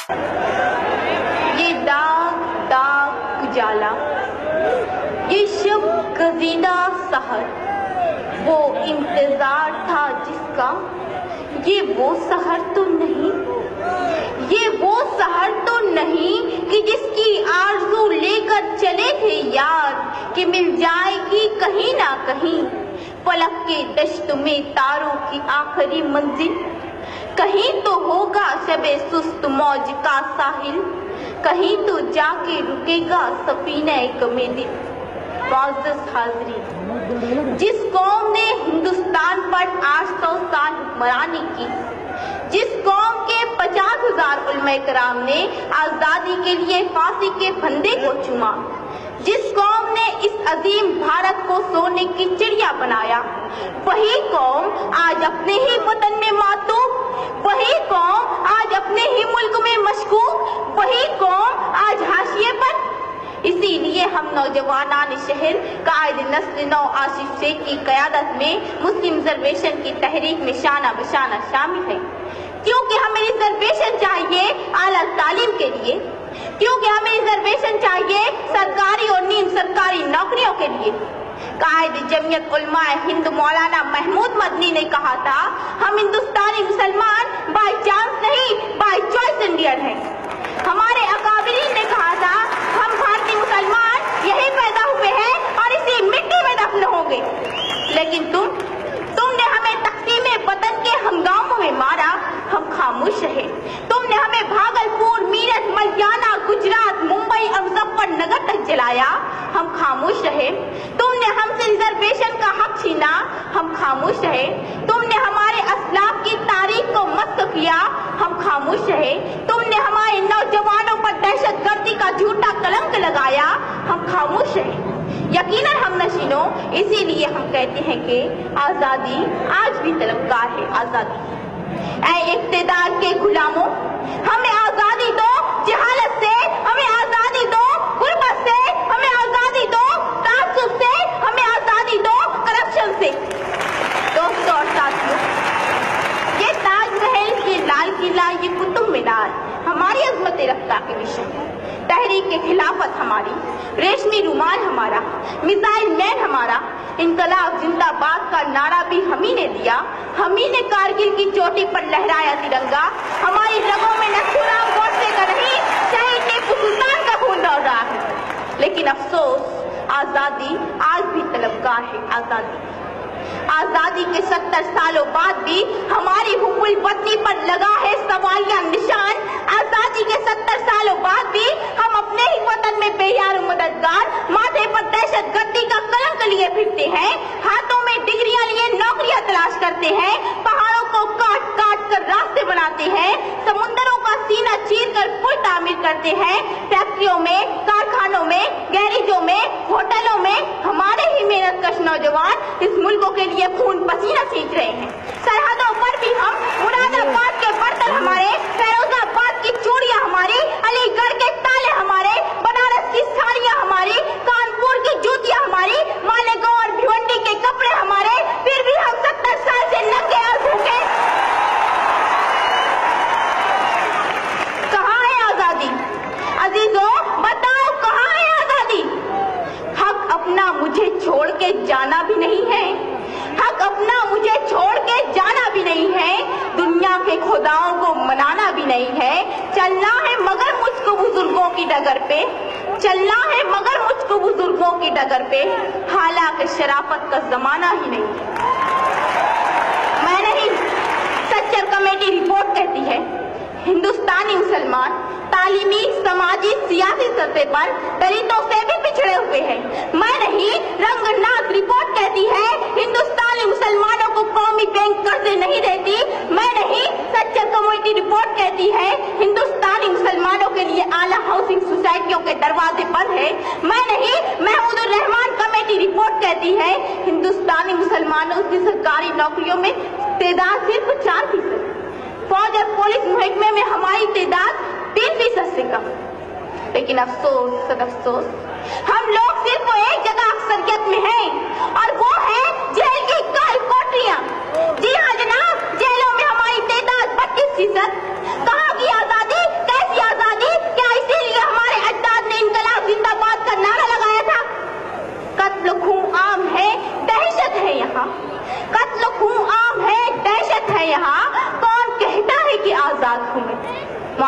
یہ داغ داغ اجالا، یہ شب گزیدہ سحر، وہ انتظار تھا جس کا، یہ وہ سحر تو نہیں، یہ وہ سحر تو نہیں کہ جس کی آرزو لے کر چلے تھے یار کہ مل جائے گی کہیں نہ کہیں فلک کے دشت میں تاروں کی آخری منزل، کہیں تو ہوگا شب سست موج کا ساحل، کہیں تو جا کے رکے گا سفینہ غم دل۔ معزز حاضرین، جس قوم نے ہندوستان پر 800 سال حکمرانی کی، جس قوم کے 50,000 علماء کرام نے آزادی کے لیے پھانسی کے پھندے کو چوما، جس قوم نے اس عظیم بھارت کو سونے کی چڑیا بنایا، وہی قوم آج اپنے ہی وطن میں ماتوب، وہی قوم آج اپنے ہی ملک میں مشکوک، وہی قوم آج حاشیے پر۔ اسی لیے ہم نوجوانان شہر قائد نسل نو آصف شیخ کی قیادت میں مسلم ریزرویشن کی تحریک میں شانہ بشانہ شامل ہیں، کیونکہ ہمیں ریزرویشن چاہیے اعلیٰ تعلیم کے لیے، کیونکہ ہمیں ریزرویشن چاہیے سرکاری اور نیم سرکاری نوکریوں کے لیے۔ قائد جمعیت علماء ہند مولانا محمود مدنی نے کہا تھا، ہم ہندوستانی مسلمان بائی چانس نہیں بائی چوائس انڈین ہیں۔ ہمارے اکابرین نے کہا تھا، ہم بھارتی مسلمان یہی پیدا ہوئے ہیں اور اسی مٹی میں دفن ہوں گے، لیکن تم نے ہمیں تقسیم وطن کے ہنگاموں میں مارا، ہم خاموش رہے۔ تم نے ہمیں بھاگلپور، میرٹھ، ملیانہ، گجرات، ممبئی اور مظفر نگر تک جلایا، ہم خاموش رہے۔ تم نے ہم سے ریزرویشن کا حق چھینا، ہم خاموش رہے۔ تم نے ہمارے اسلاف کی تاریخ کو مسخ کیا، ہم خاموش رہے۔ تم نے ہمارے نوجوانوں پر دہشت گردی کا جھوٹا کلنک لگایا، ہم خاموش رہے۔ یقیناً ہم نشینوں، اسی لیے ہم کہتے ہیں کہ آزادی آج بھی طلبگار ہے۔ آزادی اے اقتدار کے غلاموں، ہمیں آزادی دو جہالت سے، ہمیں آزادی دو غربت سے، ہمیں آزادی دو تعصب سے، ہمیں آزادی دو کرپشن سے۔ دوستوں اور ساتھیوں، یہ تاج محل، یہ لال قلعہ، یہ قطب مینار ہماری عظمت رفتہ کے مشن ہے۔ تحریک خلافت ہماری، ریشمی رومال ہمارا، میزائل مین ہمارا، انقلاب زندہ باد کا نعرہ بھی ہمیں نے دیا، ہمیں نے کارگل کی چوٹی پر لہرایا ترنگا، ہماری رگوں میں نہ خون گوڈسے کا نہیں، شہید ٹیپو سلطان کا خون دوڑ رہا ہے۔ لیکن افسوس، آزادی آج بھی طلبگار ہے۔ آزادی کے 70 سالوں بعد بھی ہماری حب الوطنی پر لگا ہے سوالیہ نشان۔ آزادی کے 70 سالوں بعد بھی ہم اپنے ہی وطن میں بے یار و مددگار، ماتھے پر دہشت گردی کا کلنک لیے پھرتے ہیں، ہاتھوں میں ڈگریاں لیے نوکریاں تلاش کرتے ہیں، پہاڑوں کو کاٹ کاٹ کر راستے بناتے ہیں، سمندروں کا سینہ چیر کر پل تعمیر کرتے ہیں، فیکٹریوں میں، کارخانوں میں، گیریجوں میں، ہوٹلوں میں ہمارے ہی محنت کش نوجوان اس ملکوں کے لیے خون پسینہ سینچ رہے ہیں۔ سرحدوں پر بھی ہم، مراد آباد کے برتن ہمارے، فیروز آباد کی چوڑیاں ہماری، علی گڑھ کے تالے ہمارے، بنارس کی ساڑیاں ہماری، کانپور کی جوتیاں ہماری، مالیگاؤں اور بھیونڈی کے کپڑے ہمارے، پھر بھی ہم 70 سال سے ننگے اور بھوکے۔ کہاں ہے آزادی؟ عزیزوں بتاؤ کہاں ہے آزادی؟ حق اپنا مجھے چھوڑ کے جانا بھی نہیں ہے، حق اپنا مجھے چھوڑ کے جانا بھی نہیں ہے، دنیا کے خداؤں کو منانا بھی نہیں ہے، چلنا ہے مگر مجھ کو بزرگوں کی ڈگر پہ، چلنا ہے مگر مجھ کو بزرگوں کی ڈگر پہ، حالانکہ شرافت کا زمانہ ہی نہیں ہے۔ میں نہیں، سچر کمیٹی رپورٹ کہتی ہے، ہندوستانی مسلمان تعلیمی، سماجی، سیاسی سطح پر دلتوں سے بھی پچھڑے ہوئے ہیں۔ میں نہیں، رنگناتھ رپورٹ کہتی ہے، ہندوستانی مسلمانوں کو قومی بینک قرضے نہیں دیتی۔ میں نہیں، سچر کمیٹی رپورٹ کہتی ہے، ہندوستانی مسلمانوں کے لیے اعلیٰ ہاؤسنگ سوسائٹیوں کے دروازے بند ہیں۔ میں نہیں، محمود الرحمان کمیٹی رپورٹ کہتی ہے، ہندوستانی مسلمانوں کی سرکاری نوکریوں میں تعداد صرف 4%، فوج اور پولیس محکمے میں ہماری تعداد 3% سے کم۔ لیکن افسوس صد افسوس، ہم لوگ صرف ایک جگہ اکثریت میں ہیں اور وہ ہے جیل کی کال کوٹریاں۔ جی ہاں جناب، جیلوں میں ہماری تعداد 32%۔ کہاں کی آزادی؟ کیسی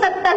70